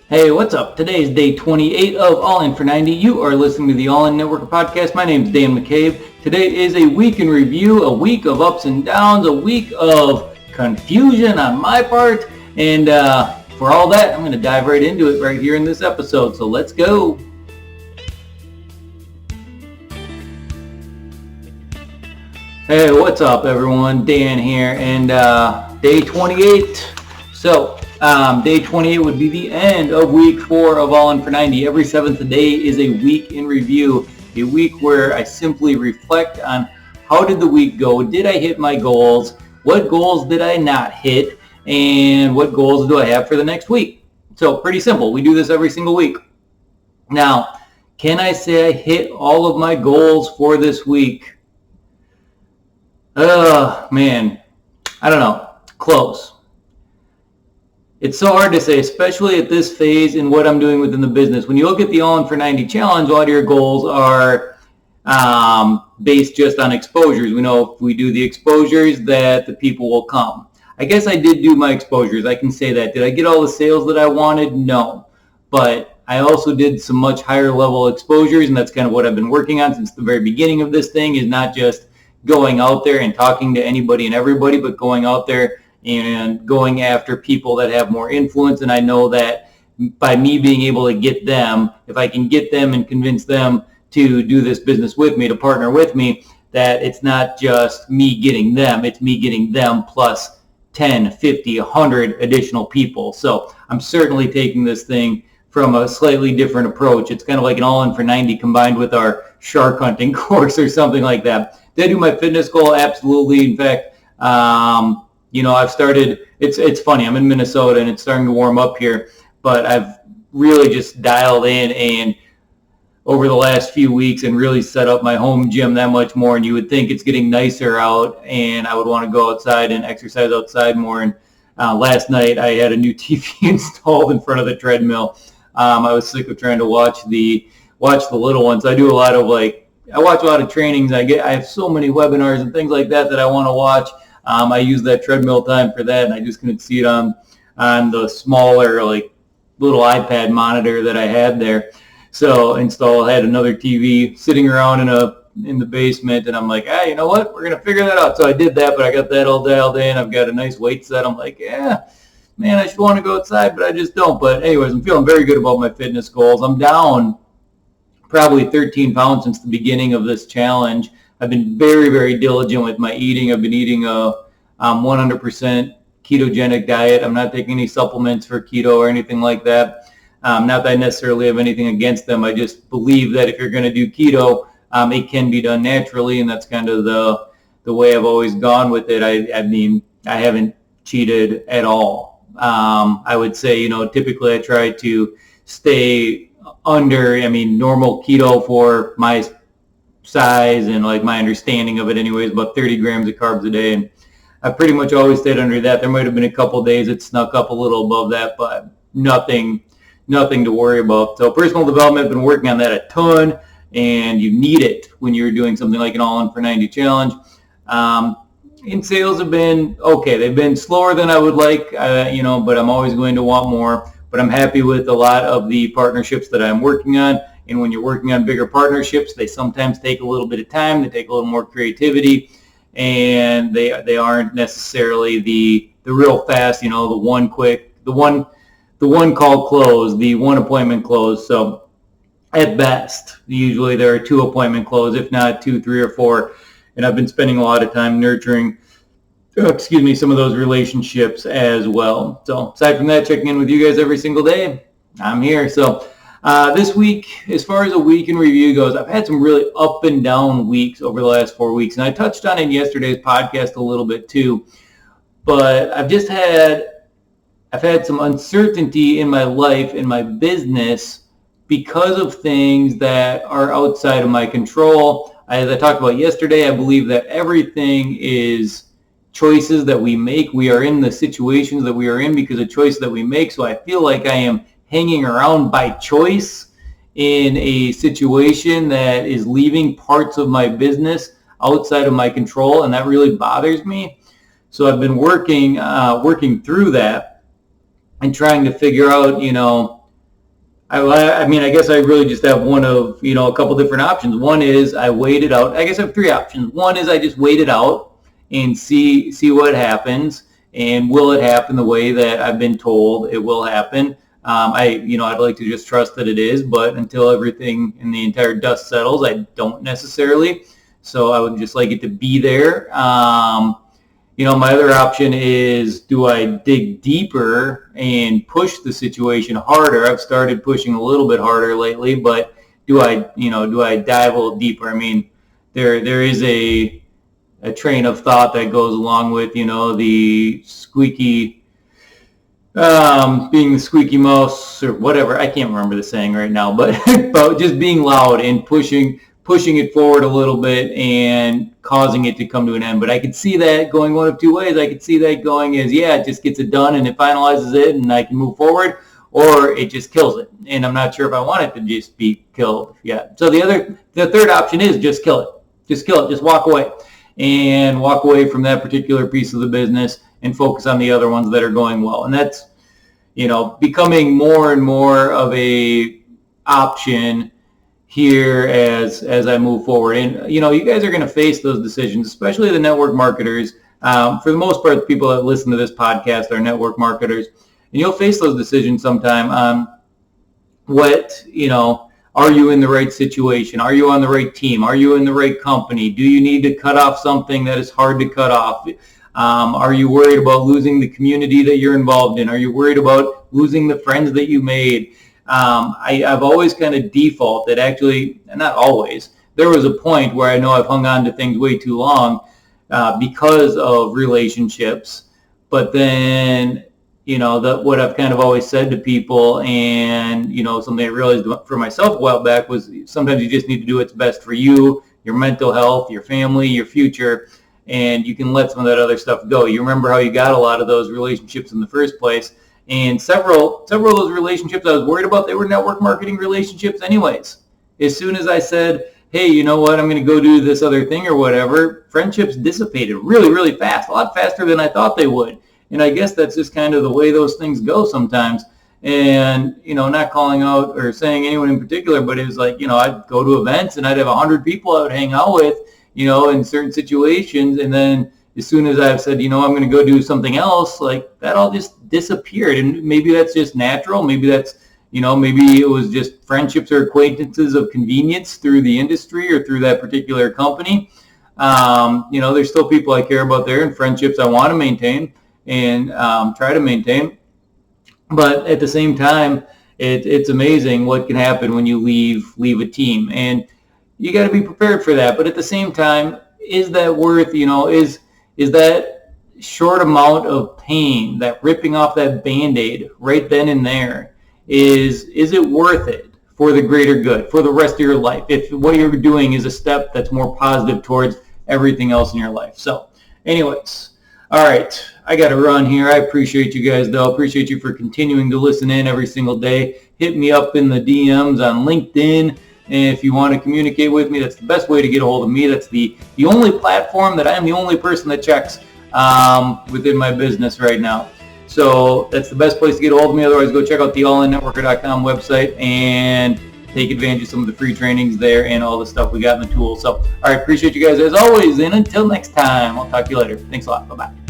Hey, what's up? Today is day 28 of All In for 90. You are listening to the All In Network podcast. My name is Dan McCabe. Today is a week in review, a week of ups and downs, a week of confusion on my part. And for all that, I'm going to dive right into it right here in this episode. So let's go. Hey, what's up, everyone? Dan here, and day 28. So, day 28 would be the end of week 4 of All In for 90. Every 7th day is a week in review, a week where I simply reflect on how did the week go, did I hit my goals, what goals did I not hit, and what goals do I have for the next week. So, pretty simple. We do this every single week. Now, can I say I hit all of my goals for this week? Man, I don't know. Close. It's so hard to say, especially at this phase in what I'm doing within the business. When you look at the All In for 90 challenge, a lot of your goals are based just on exposures. We know if we do the exposures that the people will come. I guess I did do my exposures. I can say that. Did I get all the sales that I wanted? No. But I also did some much higher level exposures, and that's kind of what I've been working on since the very beginning of this thing, is not just going out there and talking to anybody and everybody, but going out there and going after people that have more influence. And I know that by me being able to get them, if I can get them and convince them to do this business with me, to partner with me, that it's not just me getting them, it's me getting them plus 10, 50, 100 additional people. So I'm certainly taking this thing from a slightly different approach. It's kind of like an All In for 90 combined with our shark hunting course or something like that. Did I do my fitness goal? Absolutely. In fact, I've started, it's funny, I'm in Minnesota and it's starting to warm up here, but I've really just dialed in and over the last few weeks and really set up my home gym that much more. And you would think it's getting nicer out and I would want to go outside and exercise outside more. And last night I had a new TV installed in front of the treadmill. I was sick of trying to watch the little ones. I do a lot of I watch a lot of trainings. I have so many webinars and things like that I want to watch. I use that treadmill time for that, and I just couldn't see it on the smaller little iPad monitor that I had there. So I had another TV sitting around in the basement, and I'm like, you know what? We're gonna figure that out. So I did that, but I got that all dialed in. I've got a nice weight set. I'm like, man, I should want to go outside, but I just don't. But anyways, I'm feeling very good about my fitness goals. I'm down probably 13 pounds since the beginning of this challenge. I've been very, very diligent with my eating. I've been eating a 100% ketogenic diet. I'm not taking any supplements for keto or anything like that. Not that I necessarily have anything against them. I just believe that if you're going to do keto, it can be done naturally, and that's kind of the way I've always gone with it. I mean, I haven't cheated at all. I would say, typically I try to stay under, normal keto for my size and my understanding of it anyways, about 30 grams of carbs a day. And I pretty much always stayed under that. There might have been a couple of days it snuck up a little above that, but nothing to worry about. So personal development, I've been working on that a ton, and you need it when you're doing something like an All In for 90 challenge. And sales have been okay. They've been slower than I would like, but I'm always going to want more. But I'm happy with a lot of the partnerships that I'm working on. And when you're working on bigger partnerships, they sometimes take a little bit of time. They take a little more creativity, and they aren't necessarily the real fast, the one call close, the one appointment close. So at best, usually there are 2 appointment close, if not 2, 3, or 4. And I've been spending a lot of time nurturing some of those relationships as well. So aside from that, checking in with you guys every single day, I'm here. So this week, as far as a week in review goes, I've had some really up and down weeks over the last 4 weeks. And I touched on it in yesterday's podcast a little bit too. But I've had some uncertainty in my life, in my business, because of things that are outside of my control. As I talked about yesterday, I believe that everything is choices that we make. We are in the situations that we are in because of choices that we make. So I feel like I am hanging around by choice in a situation that is leaving parts of my business outside of my control, and that really bothers me. So I've been working through that and trying to figure out, I mean, I guess I really just have one of, a couple different options. One is I wait it out. I guess I have three options. One is I just wait it out and see what happens. And will it happen the way that I've been told it will happen? I'd like to just trust that it is, but until everything in the entire dust settles, I don't necessarily. So I would just like it to be there. My other option is, do I dig deeper and push the situation harder? I've started pushing a little bit harder lately, but do I dive a little deeper? I mean, there is a train of thought that goes along with, the squeaky, being the squeaky mouse or whatever. I can't remember the saying right now, but, but just being loud and pushing it forward a little bit and causing it to come to an end. But I could see that going one of two ways. I could see that going as, it just gets it done and it finalizes it and I can move forward, or it just kills it. And I'm not sure if I want it to just be killed yet. So the third option is just kill it. Just kill it. Just walk away from that particular piece of the business and focus on the other ones that are going well. And that's, becoming more and more of a option here as I move forward. And, you guys are going to face those decisions, especially the network marketers. For the most part, the people that listen to this podcast are network marketers. And you'll face those decisions sometime on what, are you in the right situation? Are you on the right team? Are you in the right company? Do you need to cut off something that is hard to cut off? Are you worried about losing the community that you're involved in? Are you worried about losing the friends that you made? I've always kind of defaulted, actually, not always. There was a point where I know I've hung on to things way too long because of relationships. But then, what I've kind of always said to people, and, something I realized for myself a while back was sometimes you just need to do what's best for you, your mental health, your family, your future, and you can let some of that other stuff go. You remember how you got a lot of those relationships in the first place. And several of those relationships I was worried about, they were network marketing relationships anyways. As soon as I said, hey, you know what, I'm going to go do this other thing or whatever, friendships dissipated really, really fast, a lot faster than I thought they would. And I guess that's just kind of the way those things go sometimes. And, not calling out or saying anyone in particular, but it was like, I'd go to events and I'd have 100 people I would hang out with, in certain situations. And then as soon as I've said, I'm going to go do something else, like that all just disappeared. And maybe that's just natural. Maybe that's, maybe it was just friendships or acquaintances of convenience through the industry or through that particular company. There's still people I care about there and friendships I want to maintain and try to maintain. But at the same time, it's amazing what can happen when you leave a team. And you got to be prepared for that. But at the same time, is that worth, is that short amount of pain, that ripping off that Band-Aid right then and there, is it worth it for the greater good, for the rest of your life, if what you're doing is a step that's more positive towards everything else in your life? So anyways, all right, I got to run here. I appreciate you guys, though. Appreciate you for continuing to listen in every single day. Hit me up in the DMs on LinkedIn. And if you want to communicate with me, that's the best way to get a hold of me. That's the only platform that I am the only person that checks within my business right now. So that's the best place to get a hold of me. Otherwise, go check out the allinnetworker.com website and take advantage of some of the free trainings there and all the stuff we got in the tools. So, all right, appreciate you guys as always. And until next time, I'll talk to you later. Thanks a lot. Bye-bye.